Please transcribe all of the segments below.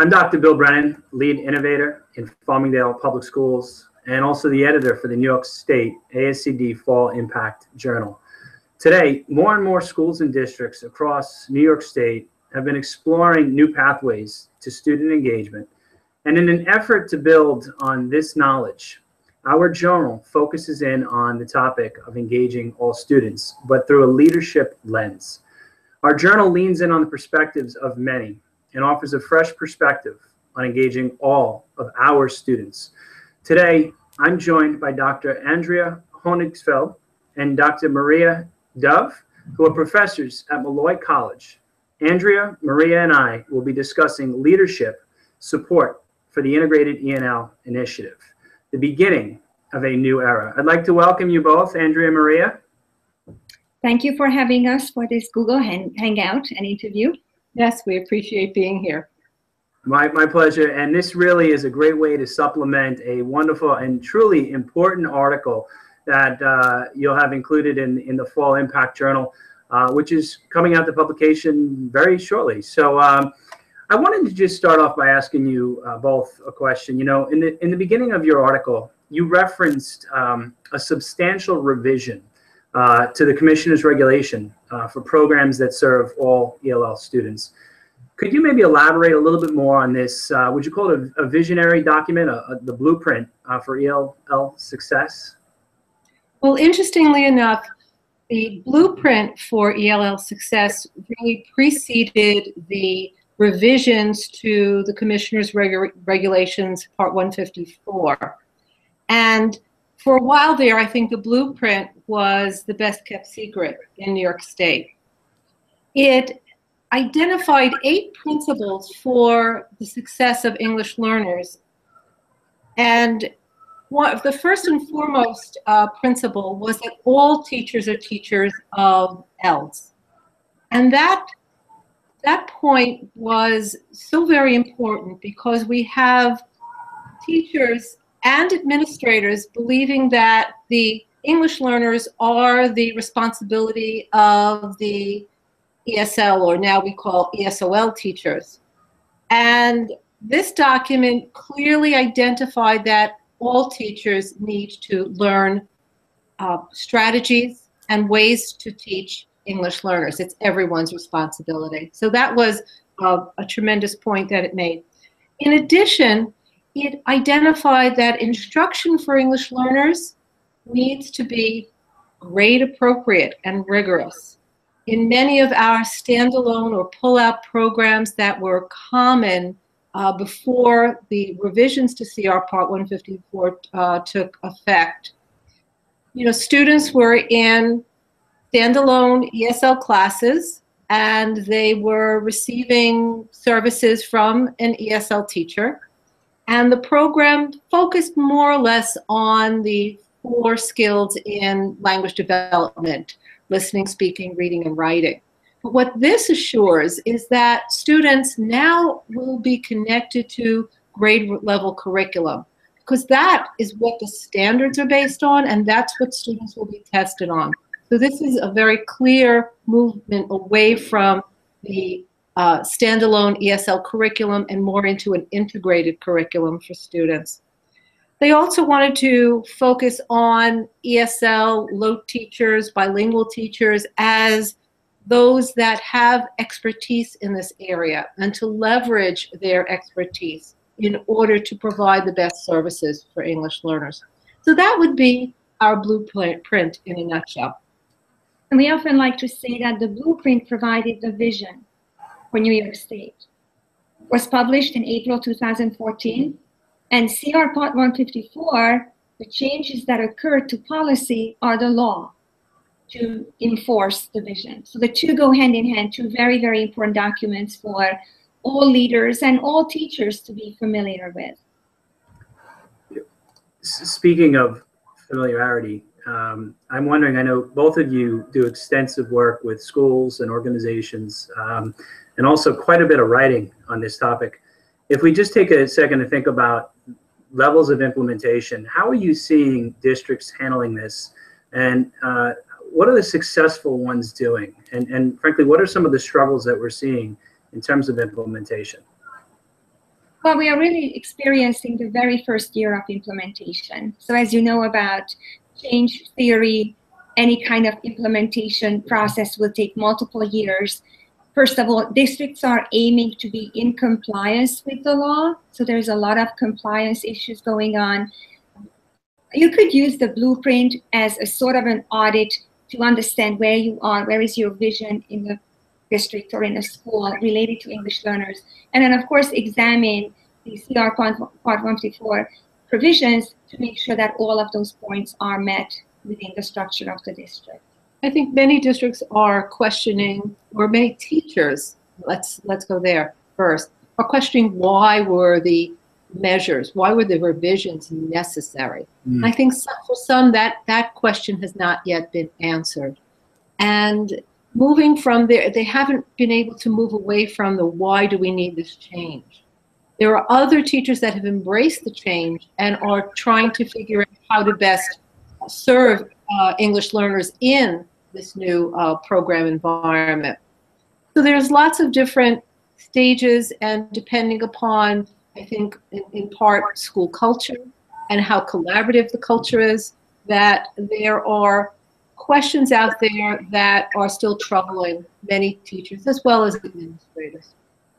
I'm Dr. Bill Brennan, lead innovator in Farmingdale Public Schools, and also the editor for the New York State ASCD Fall Impact Journal. Today, more and more schools and districts across New York State have been exploring new pathways to student engagement. And in an effort to build on this knowledge, our journal focuses in on the topic of engaging all students, but through a leadership lens. Our journal leans in on the perspectives of many and offers a fresh perspective on engaging all of our students. Today, I'm joined by Dr. Andrea Honigsfeld and Dr. Maria Dove, who are professors at Malloy College. Andrea, Maria, and I will be discussing leadership support for the Integrated ENL Initiative, the beginning of a new era. I'd like to welcome you both, Andrea and Maria. Thank you for having us for this Google Hangout and interview. Yes, we appreciate being here. My pleasure. And this really is a great way to supplement a wonderful and truly important article that you'll have included in the Fall Impact Journal, which is coming out to publication very shortly. So I wanted to just start off by asking you both a question. You know, in the beginning of your article, you referenced a substantial revision to the Commissioner's regulation for programs that serve all ELL students. Could you maybe elaborate a little bit more on this? Would you call it a visionary document, the blueprint for ELL success? Well, interestingly enough, the blueprint for ELL success really preceded the revisions to the Commissioner's Regulations, Part 154. And for a while there, I think the blueprint was the best kept secret in New York State. It identified 8 principles for the success of English learners. And the first and foremost principle was that all teachers are teachers of ELLs. And that point was so very important because we have teachers and administrators believing that the English learners are the responsibility of the ESL, or now we call ESOL teachers. And this document clearly identified that all teachers need to learn strategies and ways to teach English learners. It's everyone's responsibility. So that was a tremendous point that it made. In addition, it identified that instruction for English learners needs to be grade appropriate and rigorous. In many of our standalone or pull-out programs that were common before the revisions to CR Part 154 took effect, you know, students were in standalone ESL classes and they were receiving services from an ESL teacher. And the program focused more or less on the 4 skills in language development: listening, speaking, reading, and writing. But what this assures is that students now will be connected to grade level curriculum, because that is what the standards are based on, and that's what students will be tested on. So this is a very clear movement away from the standalone ESL curriculum and more into an integrated curriculum for students. They also wanted to focus on ESL, LOTE teachers, bilingual teachers as those that have expertise in this area and to leverage their expertise in order to provide the best services for English learners. So that would be our blueprint in a nutshell. And we often like to say that the blueprint provided the vision for New York State. It was published in April 2014, and CR Part 154, the changes that occurred to policy are the law to enforce the vision. So the two go hand in hand, 2 very, very important documents for all leaders and all teachers to be familiar with. Speaking of familiarity, I'm wondering, I know both of you do extensive work with schools and organizations, and also quite a bit of writing on this topic. If we just take a second to think about levels of implementation, how are you seeing districts handling this? And what are the successful ones doing? And frankly, what are some of the struggles that we're seeing in terms of implementation? Well, we are really experiencing the very first year of implementation. So as you know about change theory, any kind of implementation process will take multiple years. First of all, districts are aiming to be in compliance with the law. So there's a lot of compliance issues going on. You could use the blueprint as a sort of an audit to understand where you are, where is your vision in the district or in a school related to English learners. And then, of course, examine the CR Part 154 provisions to make sure that all of those points are met within the structure of the district. I think many districts are questioning, or many teachers, let's go there first, are questioning why were the measures, why were the revisions necessary? I think for some that question has not yet been answered. And moving from there, they haven't been able to move away from the why do we need this change. There are other teachers that have embraced the change and are trying to figure out how to best serve English learners in this new program environment. So there's lots of different stages, and depending upon, I think, in part, school culture and how collaborative the culture is, that there are questions out there that are still troubling many teachers as well as administrators.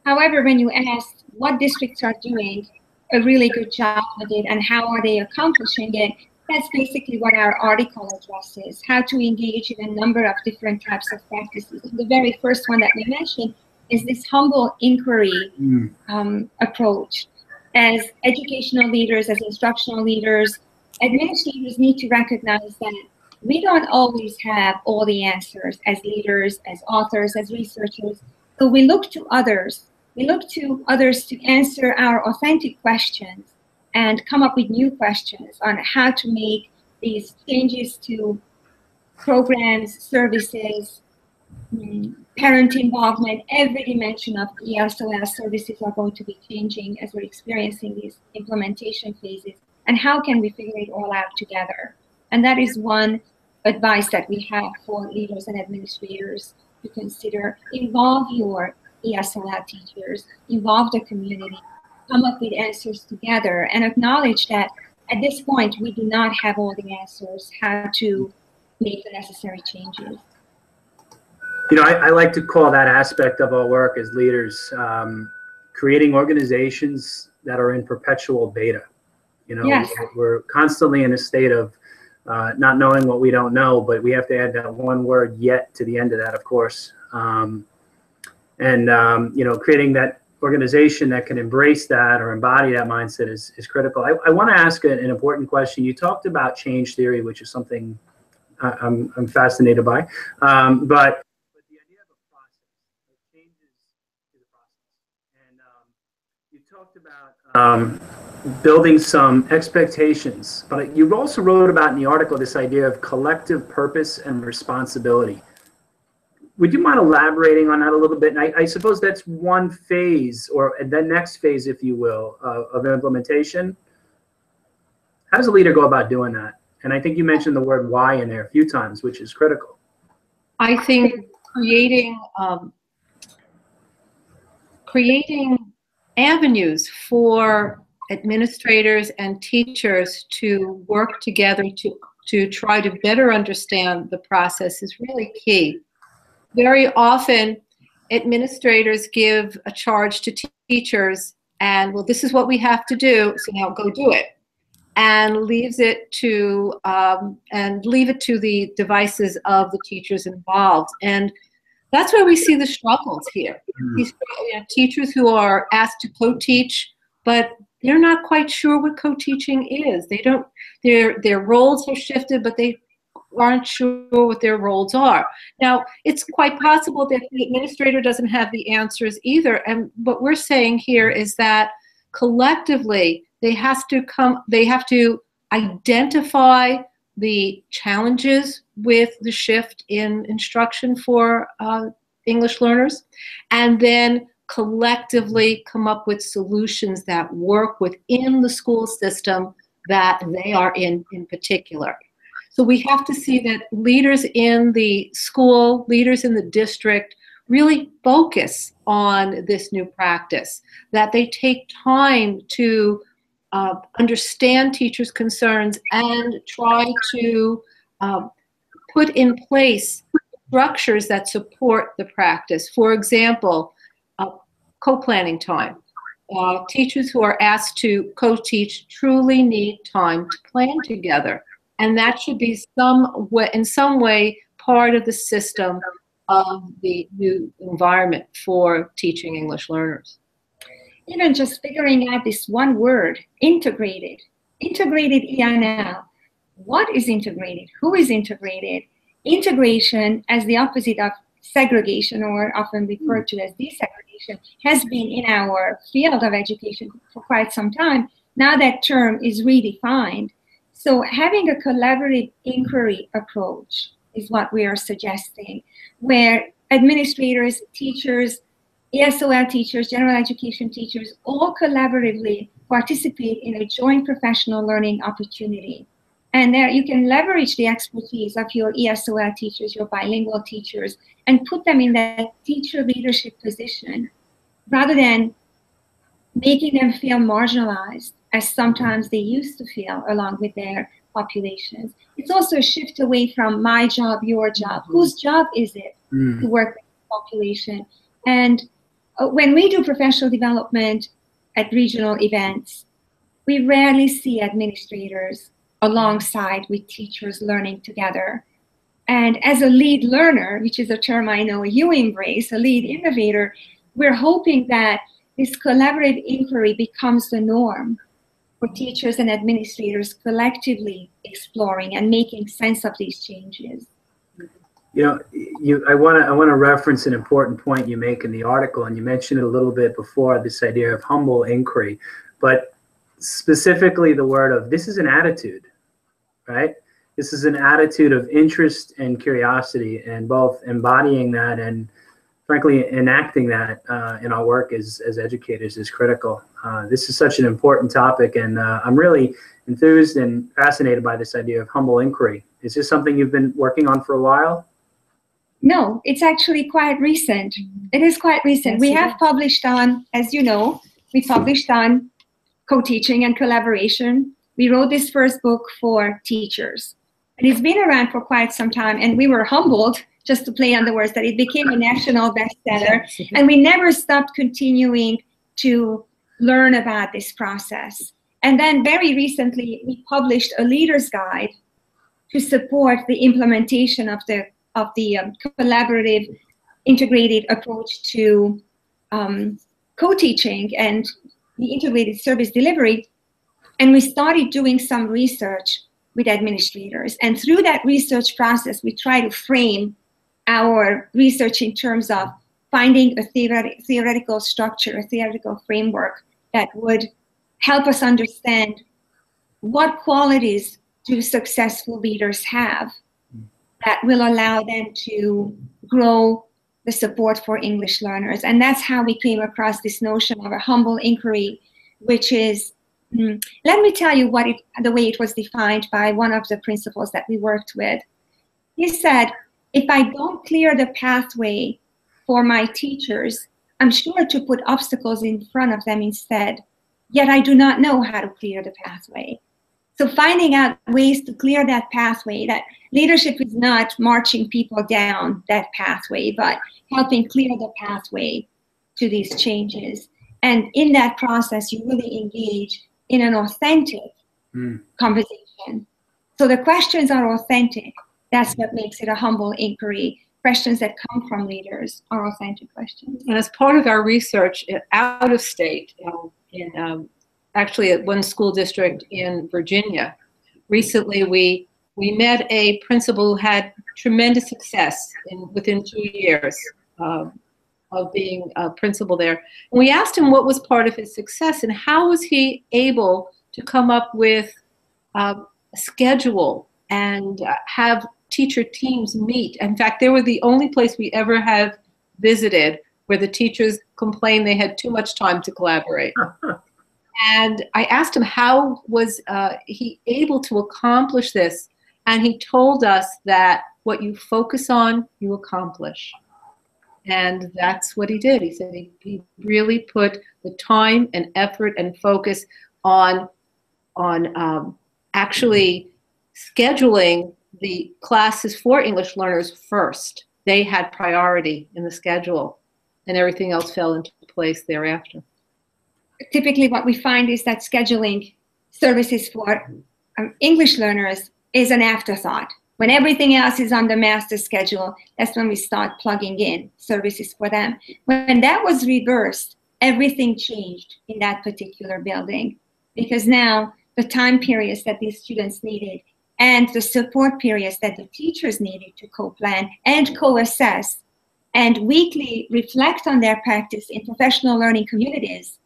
However, when you ask what districts are doing a really good job with it and how are they accomplishing it, that's basically what our article addresses, how to engage in a number of different types of practices. And the very first one that we mentioned is this humble inquiry approach. As educational leaders, as instructional leaders, administrators need to recognize that we don't always have all the answers as leaders, as authors, as researchers. So we look to others. We look to others to answer our authentic questions and come up with new questions on how to make these changes to programs, services, parent involvement. Every dimension of ESOL services are going to be changing as we're experiencing these implementation phases. And how can we figure it all out together? And that is one advice that we have for leaders and administrators to consider. Involve your ESOL teachers, involve the community, come up with answers together, and acknowledge that at this point we do not have all the answers how to make the necessary changes. You know, I like to call that aspect of our work as leaders creating organizations that are in perpetual beta. You know, yes. We're constantly in a state of not knowing what we don't know, but we have to add that one word "yet" to the end of that, of course. You know, creating that organization that can embrace that or embody that mindset is critical. I want to ask an important question. You talked about change theory, which is something I'm fascinated by, but the idea of a process, changes to the process, and you talked about building some expectations, but you also wrote about in the article this idea of collective purpose and responsibility. Would you mind elaborating on that a little bit? And I suppose that's one phase, or the next phase, if you will, of implementation. How does a leader go about doing that? And I think you mentioned the word "why" in there a few times, which is critical. I think creating avenues for administrators and teachers to work together to try to better understand the process is really key. Very often, administrators give a charge to teachers and, well, this is what we have to do, so now go do it, and leave it to the devices of the teachers involved. And that's where we see the struggles here. These teachers who are asked to co-teach, but they're not quite sure what co-teaching is. They don't. Their roles have shifted, but they aren't sure what their roles are. Now, it's quite possible that the administrator doesn't have the answers either. And what we're saying here is that collectively, they have to identify the challenges with the shift in instruction for English learners, and then collectively come up with solutions that work within the school system that they are in particular. So we have to see that leaders in the school, leaders in the district really focus on this new practice, that they take time to understand teachers' concerns and try to put in place structures that support the practice. For example, co-planning time. Teachers who are asked to co-teach truly need time to plan together. And that should be in some way part of the system of the new environment for teaching English learners. Even just figuring out this one word, integrated ENL. What is integrated? Who is integrated? Integration, as the opposite of segregation, or often referred to as desegregation, has been in our field of education for quite some time. Now that term is redefined. So having a collaborative inquiry approach is what we are suggesting, where administrators, teachers, ESOL teachers, general education teachers, all collaboratively participate in a joint professional learning opportunity. And there you can leverage the expertise of your ESOL teachers, your bilingual teachers, and put them in that teacher leadership position, rather than making them feel marginalized, as sometimes they used to feel along with their populations. It's also a shift away from my job, your job. Whose job is it to work with the population? And when we do professional development at regional events, we rarely see administrators alongside with teachers learning together. And as a lead learner, which is a term I know you embrace, a lead innovator, we're hoping that this collaborative inquiry becomes the norm for teachers and administrators collectively exploring and making sense of these changes. You know, I want to reference an important point you make in the article, and you mentioned it a little bit before, this idea of humble inquiry, but specifically the word of, this is an attitude, right? This is an attitude of interest and curiosity, and both embodying that and frankly enacting that in our work as educators is critical. This is such an important topic, and I'm really enthused and fascinated by this idea of humble inquiry. Is this something you've been working on for a while? No, it's actually quite recent. It is quite recent. We have published on, as you know, we published on co-teaching and collaboration. We wrote this first book for teachers. And it's been around for quite some time, and we were humbled, just to play on the words, that it became a national bestseller. And we never stopped continuing to learn about this process. And then very recently, we published a leader's guide to support the implementation of the collaborative, integrated approach to co-teaching and the integrated service delivery. And we started doing some research with administrators. And through that research process, we try to frame our research in terms of finding a theoretical structure, a theoretical framework that would help us understand what qualities do successful leaders have that will allow them to grow the support for English learners. And that's how we came across this notion of a humble inquiry, which is, let me tell you the way it was defined by one of the principals that we worked with. He said, if I don't clear the pathway for my teachers, I'm sure to put obstacles in front of them instead, yet I do not know how to clear the pathway. So finding out ways to clear that pathway, that leadership is not marching people down that pathway, but helping clear the pathway to these changes. And in that process, you really engage in an authentic conversation. So the questions are authentic. That's what makes it a humble inquiry. Questions that come from leaders are authentic questions. And as part of our research out of state, actually at one school district in Virginia, recently we met a principal who had tremendous success within 2 years of being a principal there. And we asked him what was part of his success and how was he able to come up with a schedule and have teacher teams meet. In fact, they were the only place we ever have visited where the teachers complained they had too much time to collaborate. And I asked him how was he able to accomplish this, and he told us that what you focus on, you accomplish. And that's what he did. He said he really put the time and effort and focus on actually scheduling the classes for English learners first. They had priority in the schedule, and everything else fell into place thereafter. Typically what we find is that scheduling services for English learners is an afterthought. When everything else is on the master schedule, that's when we start plugging in services for them. When that was reversed, everything changed in that particular building, because now the time periods that these students needed and the support periods that the teachers needed to co-plan and co-assess and weekly reflect on their practice in professional learning communities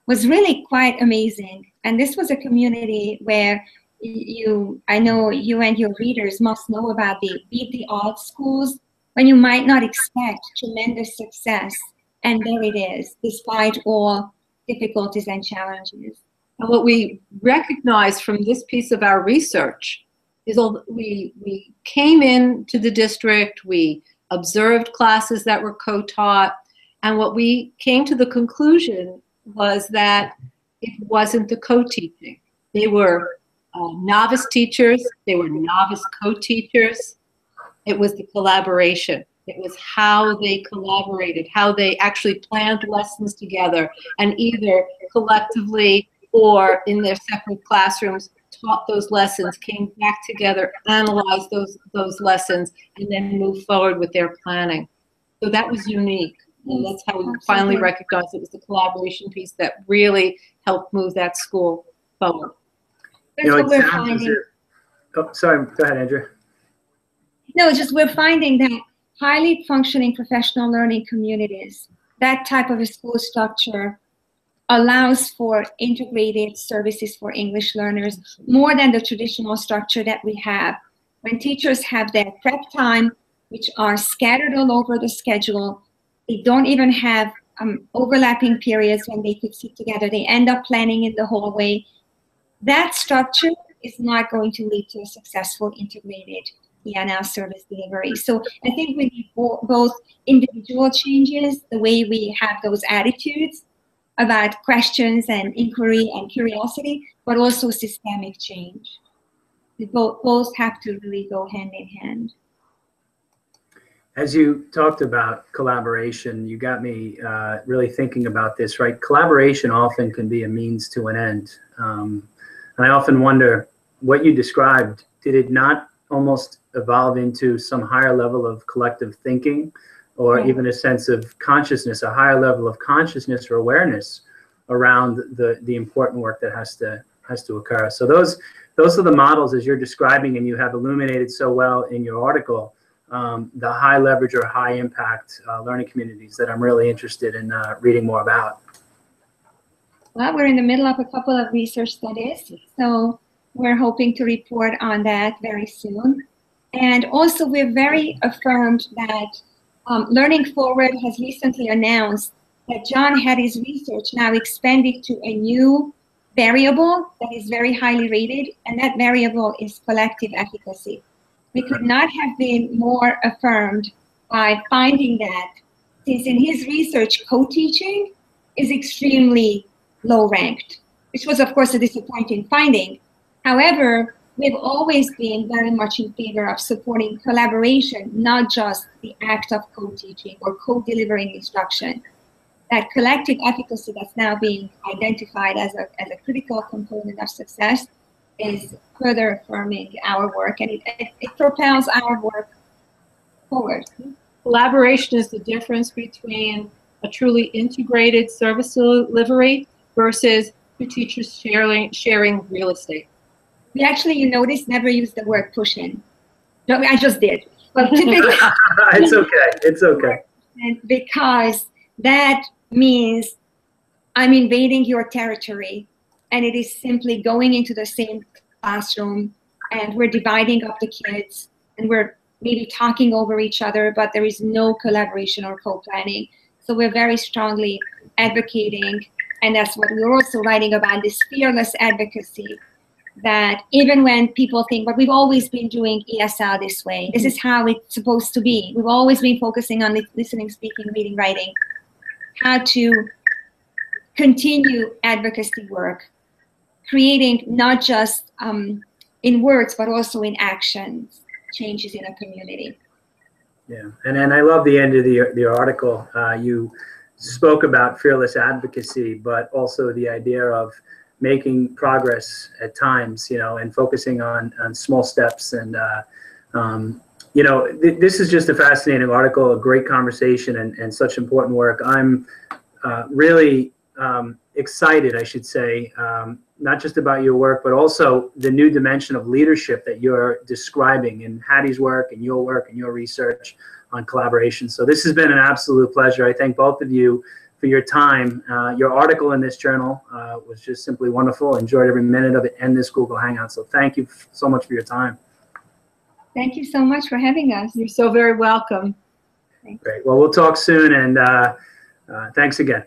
was really quite amazing. And this was a community where I know you and your readers must know about the beat the odds schools, when you might not expect tremendous success. And there it is, despite all difficulties and challenges. And what we recognize from this piece of our research is we came into the district, we observed classes that were co-taught, and what we came to the conclusion was that it wasn't the co-teaching. They were novice teachers, they were novice co-teachers. It was the collaboration. It was how they collaborated, how they actually planned lessons together, and either collectively or in their separate classrooms taught those lessons, came back together, analyzed those lessons, and then moved forward with their planning. So that was unique. And that's how we finally recognized it was the collaboration piece that really helped move that school forward. That's what we're finding. Oh, sorry. Go ahead, Andrea. No, it's just we're finding that highly functioning professional learning communities, that type of a school structure allows for integrated services for English learners more than the traditional structure that we have. When teachers have their prep time, which are scattered all over the schedule, they don't even have overlapping periods when they could sit together. They end up planning in the hallway. That structure is not going to lead to a successful integrated ENL service delivery. So I think we need both individual changes, the way we have those attitudes about questions and inquiry and curiosity, but also systemic change. Both have to really go hand in hand. As you talked about collaboration, you got me really thinking about this, right? Collaboration often can be a means to an end. And I often wonder, what you described, did it not almost evolve into some higher level of collective thinking, or even a sense of consciousness, a higher level of consciousness or awareness around the important work that has to occur? So those are the models, as you're describing, and you have illuminated so well in your article, the high leverage or high impact learning communities that I'm really interested in reading more about. Well, we're in the middle of a couple of research studies, so we're hoping to report on that very soon. And also, we're very affirmed that Learning Forward has recently announced that John had his research now expanded to a new variable that is very highly rated, and that variable is collective efficacy. We could not have been more affirmed by finding that, since in his research, co-teaching is extremely low ranked, which was of course a disappointing finding. However, we've always been very much in favor of supporting collaboration, not just the act of co-teaching or co-delivering instruction. That collective efficacy that's now being identified as a critical component of success is further affirming our work, and it propels our work forward. Collaboration is the difference between a truly integrated service delivery versus two teachers sharing real estate. We actually, you notice, never use the word push-in. No, I just did. But typically, it's okay. It's okay. Because that means I'm invading your territory, and it is simply going into the same classroom, and we're dividing up the kids, and we're maybe talking over each other, but there is no collaboration or co-planning. So we're very strongly advocating, and that's what we're also writing about, this fearless advocacy that even when people think, but we've always been doing ESL this way, this is how it's supposed to be. We've always been focusing on listening, speaking, reading, writing, how to continue advocacy work, creating not just in words, but also in actions, changes in a community. Yeah, and I love the end of the article. You spoke about fearless advocacy, but also the idea of making progress at times, you know, and focusing on small steps. And, you know, this is just a fascinating article, a great conversation, and such important work. I'm really excited, I should say, not just about your work, but also the new dimension of leadership that you're describing in Hattie's work and your research on collaboration. So this has been an absolute pleasure. I thank both of you for your time. Your article in this journal was just simply wonderful. Enjoyed every minute of it and this Google Hangout. So thank you so much for your time. Thank you so much for having us. You're so very welcome. Great. Well, we'll talk soon, and thanks again.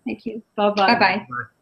Thank you. Bye-bye. Bye-bye. Bye.